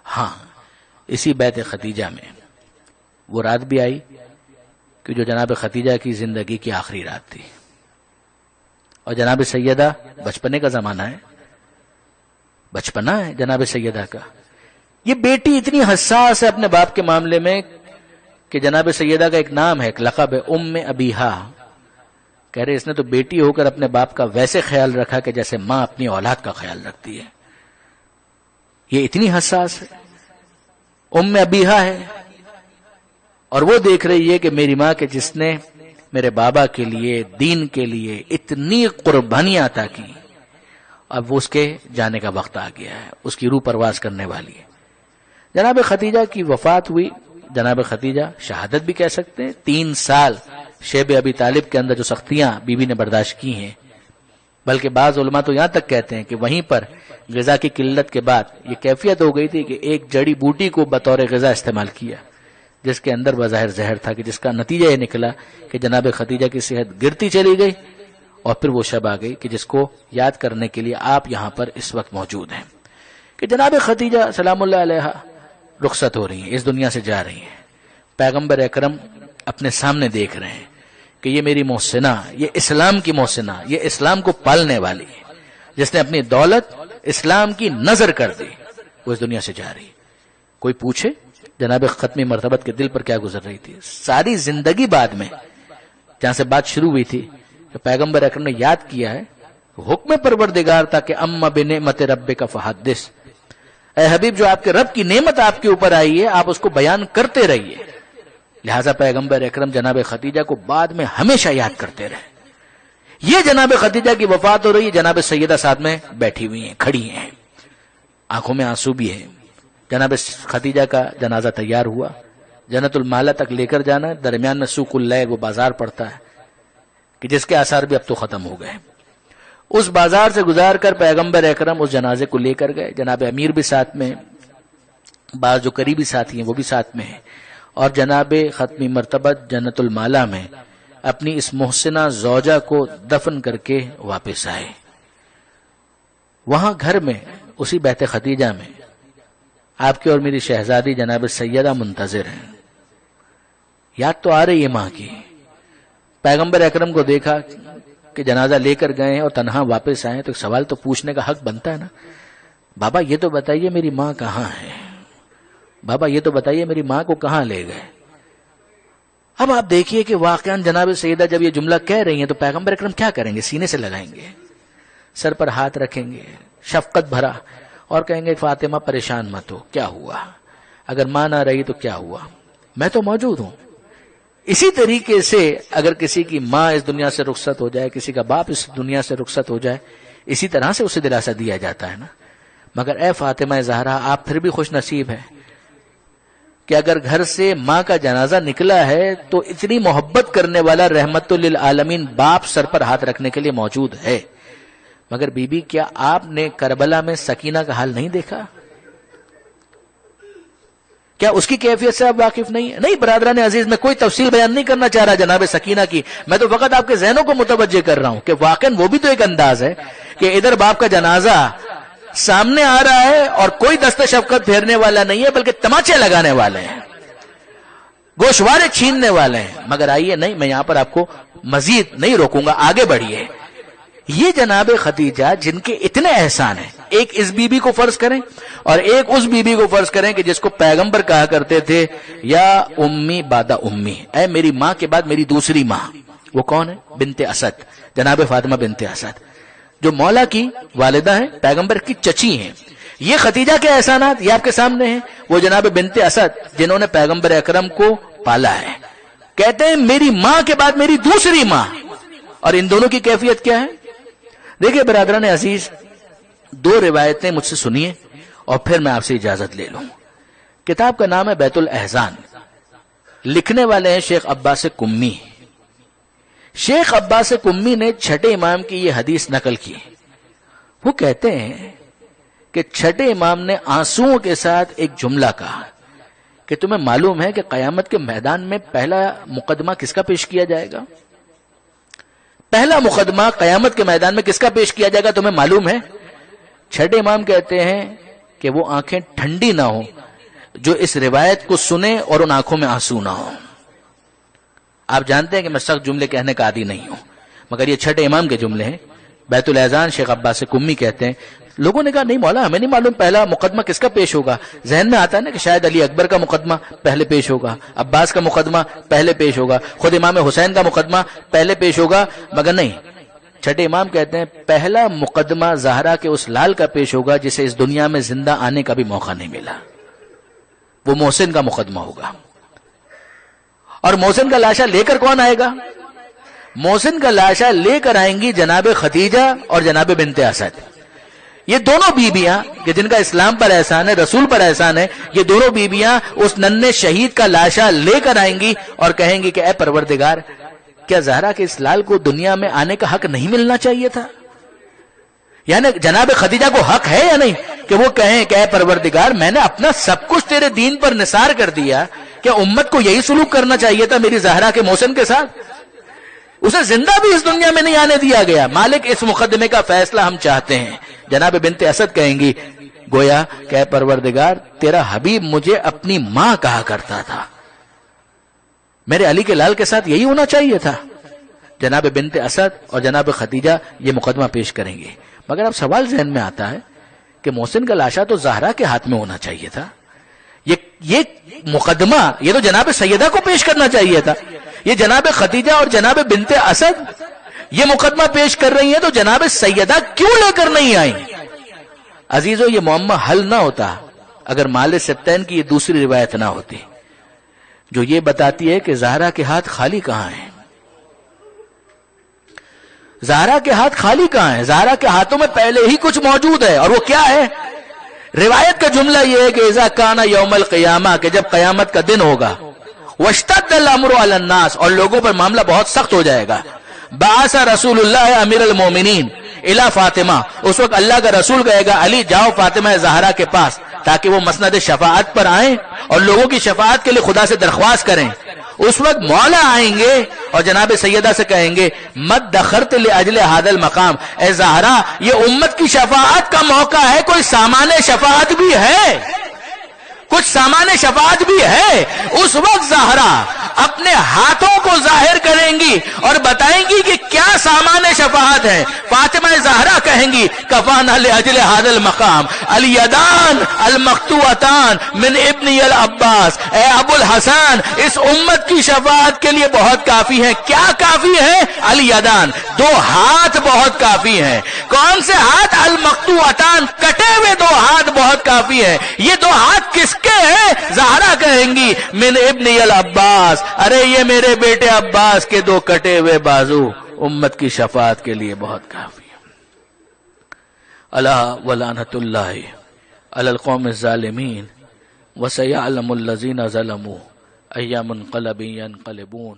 ہاں اسی بیت خدیجہ میں وہ رات بھی آئی کہ جو جناب خدیجہ کی زندگی کی آخری رات تھی، اور جناب سیدہ بچپنے کا زمانہ ہے، بچپنا ہے جناب سیدہ کا. یہ بیٹی اتنی حساس ہے اپنے باپ کے معاملے میں کہ جناب سیدہ کا ایک نام ہے، ایک لقب ہے ام ابیہا. کہہ رہے اس نے تو بیٹی ہو کر اپنے باپ کا ویسے خیال رکھا کہ جیسے ماں اپنی اولاد کا خیال رکھتی ہے. یہ اتنی حساس ہے، ام ابیہا ہے، اور وہ دیکھ رہی ہے کہ میری ماں کے جس نے میرے بابا کے لیے، دین کے لیے اتنی قربانیاں عطا کی، اب وہ اس کے جانے کا وقت آ گیا ہے، اس کی روح پرواز کرنے والی ہے. جناب خدیجہ کی وفات ہوئی. جناب خدیجہ شہادت بھی کہہ سکتے ہیں. 3 سال شیب ابی طالب کے اندر جو سختیاں بی بی نے برداشت کی ہیں، بلکہ بعض علماء تو یہاں تک کہتے ہیں کہ وہیں پر غذا کی قلت کے بعد یہ کیفیت ہو گئی تھی کہ ایک جڑی بوٹی کو بطور غذا استعمال کیا جس کے اندر بظاہر زہر تھا، کہ جس کا نتیجہ یہ نکلا کہ جناب خدیجہ کی صحت گرتی چلی گئی. اور پھر وہ شب آ گئی کہ جس کو یاد کرنے کے لیے آپ یہاں پر اس وقت موجود ہیں، کہ جناب خدیجہ سلام اللہ علیہا رخصت ہو رہی ہیں، اس دنیا سے جا رہی ہیں. پیغمبر اکرم اپنے سامنے دیکھ رہے ہیں کہ یہ میری محسنہ، یہ اسلام کی محسنہ، یہ اسلام کو پالنے والی ہے، جس نے اپنی دولت اسلام کی نظر کر دی، وہ اس دنیا سے جا رہی. کوئی پوچھے جناب ختمی مرتبت کے دل پر کیا گزر رہی تھی؟ ساری زندگی بعد میں جہاں سے بات شروع ہوئی تھی کہ پیغمبر اکرم نے یاد کیا ہے، حکم پروردگار تھا کہ اما بنعمت ربک فحدث، اے حبیب جو آپ کے رب کی نعمت آپ کے اوپر آئی ہے آپ اس کو بیان کرتے رہیے. لہذا پیغمبر اکرم جناب خدیجہ کو بعد میں ہمیشہ یاد کرتے رہے. یہ جناب خدیجہ کی وفات ہو رہی ہے، جناب سیدہ ساتھ میں بیٹھی ہوئی ہیں، کھڑی ہیں، آنکھوں میں آنسو بھی ہے. جناب خدیجہ کا جنازہ تیار ہوا، جنت المالہ تک لے کر جانا ہے. درمیان میں سوق اللیل وہ بازار پڑتا ہے کہ جس کے آثار بھی اب تو ختم ہو گئے. اس بازار سے گزار کر پیغمبر اکرم اس جنازے کو لے کر گئے. جناب امیر بھی ساتھ میں، بعض جو قریبی ساتھی ہیں وہ بھی ساتھ میں ہیں، اور جناب ختمی مرتبت جنت المالہ میں اپنی اس محسنہ زوجہ کو دفن کر کے واپس آئے. وہاں گھر میں اسی بیت خدیجہ میں آپ کی اور میری شہزادی جناب سیدہ منتظر ہیں. یاد تو آ رہی ہے ماں کی. پیغمبر اکرم کو دیکھا کہ جنازہ لے کر گئے اور تنہا واپس آئے تو ایک سوال تو پوچھنے کا حق بنتا ہے نا، بابا یہ تو بتائیے میری ماں کہاں ہے، بابا یہ تو بتائیے میری ماں کو کہاں لے گئے. اب آپ دیکھیے کہ واقعاً جناب سیدہ جب یہ جملہ کہہ رہی ہیں تو پیغمبر اکرم کیا کریں گے؟ سینے سے لگائیں گے، سر پر ہاتھ رکھیں گے شفقت بھرا، اور کہیں گے فاطمہ پریشان مت ہو، کیا ہوا؟ اگر ماں نہ رہی تو کیا ہوا، میں تو موجود ہوں. اسی طریقے سے اگر کسی کی ماں اس دنیا سے رخصت ہو جائے، کسی کا باپ اس دنیا سے رخصت ہو جائے، اسی طرح سے اسے دلاسا دیا جاتا ہے نا. مگر اے فاطمہ زہرا آپ پھر بھی خوش نصیب ہیں کہ اگر گھر سے ماں کا جنازہ نکلا ہے تو اتنی محبت کرنے والا رحمت للعالمین باپ سر پر ہاتھ رکھنے کے لیے موجود ہے. مگر بی بی کیا آپ نے کربلا میں سکینہ کا حال نہیں دیکھا؟ کیا اس کی کیفیت سے آپ واقف نہیں ہیں؟ نہیں برادران عزیز، میں کوئی تفصیل بیان نہیں کرنا چاہ رہا جناب سکینہ کی، میں تو فقط آپ کے ذہنوں کو متوجہ کر رہا ہوں کہ واقعاً وہ بھی تو ایک انداز ہے کہ ادھر باپ کا جنازہ سامنے آ رہا ہے اور کوئی دست شفقت پھیرنے والا نہیں ہے بلکہ تماچے لگانے والے ہیں، گوشوارے چھیننے والے ہیں. مگر آئیے، نہیں میں یہاں پر آپ کو مزید نہیں روکوں گا، آگے بڑھیے. یہ جناب خدیجہ جن کے اتنے احسان ہیں، ایک اس بی بی کو فرض کریں اور ایک اس بی بی کو فرض کریں کہ جس کو پیغمبر کہا کرتے تھے یا امی بعد امی، اے میری ماں کے بعد میری دوسری ماں. وہ کون ہے؟ بنت اسد، جناب فاطمہ بنت اسد، جو مولا کی والدہ ہیں، پیغمبر کی چچی ہیں. یہ خدیجہ کے احسانات یہ آپ کے سامنے ہیں. وہ جناب بنت اسد جنہوں نے پیغمبر اکرم کو پالا ہے، کہتے ہیں میری ماں کے بعد میری دوسری ماں. اور ان دونوں کی کیفیت کیا ہے؟ دیکھیے برادران عزیز، 2 روایتیں مجھ سے سنیے اور پھر میں آپ سے اجازت لے لوں. کتاب کا نام ہے بیت الاحزان، لکھنے والے ہیں شیخ عباس کمی. شیخ عباس کمی نے چھٹے امام کی یہ حدیث نقل کی. وہ کہتے ہیں کہ چھٹے امام نے آنسوؤں کے ساتھ ایک جملہ کہا کہ تمہیں معلوم ہے کہ قیامت کے میدان میں پہلا مقدمہ کس کا پیش کیا جائے گا؟ پہلا مقدمہ قیامت کے میدان میں کس کا پیش کیا جائے گا تمہیں معلوم ہے؟ چھٹے امام کہتے ہیں کہ وہ آنکھیں ٹھنڈی نہ ہوں جو اس روایت کو سنے اور ان آنکھوں میں آنسو نہ ہو. آپ جانتے ہیں کہ میں سخت جملے کہنے کا عادی نہیں ہوں، مگر یہ چھٹے امام کے جملے ہیں. بیت الاذان شیخ عباس کمی کہتے ہیں، لوگوں نے کہا نہیں مولا ہمیں نہیں معلوم پہلا مقدمہ کس کا پیش ہوگا. ذہن میں آتا ہے نا کہ شاید علی اکبر کا مقدمہ پہلے پیش ہوگا، عباس کا مقدمہ پہلے پیش ہوگا، خود امام حسین کا مقدمہ پہلے پیش ہوگا، مگر نہیں. چھٹے امام کہتے ہیں پہلا مقدمہ زہرا کے اس لال کا پیش ہوگا جسے اس دنیا میں زندہ آنے کا بھی موقع نہیں ملا. وہ محسن کا مقدمہ ہوگا. اور محسن کا لاشا لے کر کون آئے گا؟ محسن کا لاشا لے کر آئیں گی جناب خدیجہ اور جناب بنت اسد. یہ دونوں بیویاں کہ جن کا اسلام پر احسان ہے، رسول پر احسان ہے، یہ دونوں بیویاں اس ننھے شہید کا لاشا لے کر آئیں گی اور کہیں گی کہ اے پروردگار، کیا زہرا کے اس لال کو دنیا میں آنے کا حق نہیں ملنا چاہیے تھا؟ یعنی جناب خدیجہ کو حق ہے یا نہیں کہ وہ کہیں کہ اے پروردگار میں نے اپنا سب کچھ تیرے دین پر نثار کر دیا، کیا امت کو یہی سلوک کرنا چاہیے تھا میری زہرا کے محسن کے ساتھ؟ اسے زندہ بھی اس دنیا میں نہیں آنے دیا گیا. مالک اس مقدمے کا فیصلہ ہم چاہتے ہیں. جناب بنت اسد کہیں گی گویا کہ اے پروردگار تیرا حبیب مجھے اپنی ماں کہا کرتا تھا، میرے علی کے لال کے ساتھ یہی ہونا چاہیے تھا. جناب بنت اسد اور جناب خدیجہ یہ مقدمہ پیش کریں گے. مگر اب سوال ذہن میں آتا ہے کہ محسن کا لاشا تو زہرا کے ہاتھ میں ہونا چاہیے تھا. یہ مقدمہ یہ تو جناب سیدہ کو پیش کرنا چاہیے تھا. یہ جناب خدیجہ اور جناب بنت اسد یہ مقدمہ پیش کر رہی ہیں تو جناب سیدہ کیوں لے کر نہیں آئیں؟ عزیزو یہ معمہ حل نہ ہوتا اگر مال ستین کی یہ دوسری روایت نہ ہوتی جو یہ بتاتی ہے کہ زہرا کے ہاتھ خالی کہاں ہیں. زہرا کے ہاتھ خالی کہاں ہیں؟ زہرا کے ہاتھوں میں پہلے ہی کچھ موجود ہے، اور وہ کیا ہے؟ روایت کا جملہ یہ ہے کہ اذا کان یوم القیامہ، کہ جب قیامت کا دن ہوگا، واشتد الامر علی الناس، اور لوگوں پر معاملہ بہت سخت ہو جائے گا. بعث رسول اللہ امیر المومنین الی فاطمہ، اس وقت اللہ کا رسول کہے گا علی جاؤ فاطمہ زہرا کے پاس تاکہ وہ مسند شفاعت پر آئیں اور لوگوں کی شفاعت کے لیے خدا سے درخواست کریں. اس وقت مولا آئیں گے اور جناب سیدہ سے کہیں گے مد دخرت لاجل هذا المقام، اے زہرا یہ امت کی شفاعت کا موقع ہے، کوئی سامان شفاعت بھی ہے، کچھ سامان شفاعت بھی ہے. اس وقت زہرا اپنے ہاتھوں کو ظاہر کریں گی اور بتائیں گی کہ کیا سامان شفاعت ہے. فاطمہ زہرا کہیں گی کفانا لاجل هذا المقام الیدان المقطوعتان من ابن العباس، اے ابو الحسن اس امت کی شفاعت کے لیے بہت کافی ہے. کیا کافی ہے؟ الیدان، دو ہاتھ بہت کافی ہیں. کون سے ہاتھ؟ المقطوعتان، کٹے ہوئے دو ہاتھ بہت کافی ہے. یہ دو ہاتھ کس کے ہیں؟ زہرا کہیں گی من ابن العباس، ارے یہ میرے بیٹے عباس کے دو کٹے ہوئے بازو امت کی شفاعت کے لیے بہت کافی ہے. الا ولعنۃ اللہ علی القوم الظالمین وسیعلم الذین ظلموا ای منقلب ینقلبون.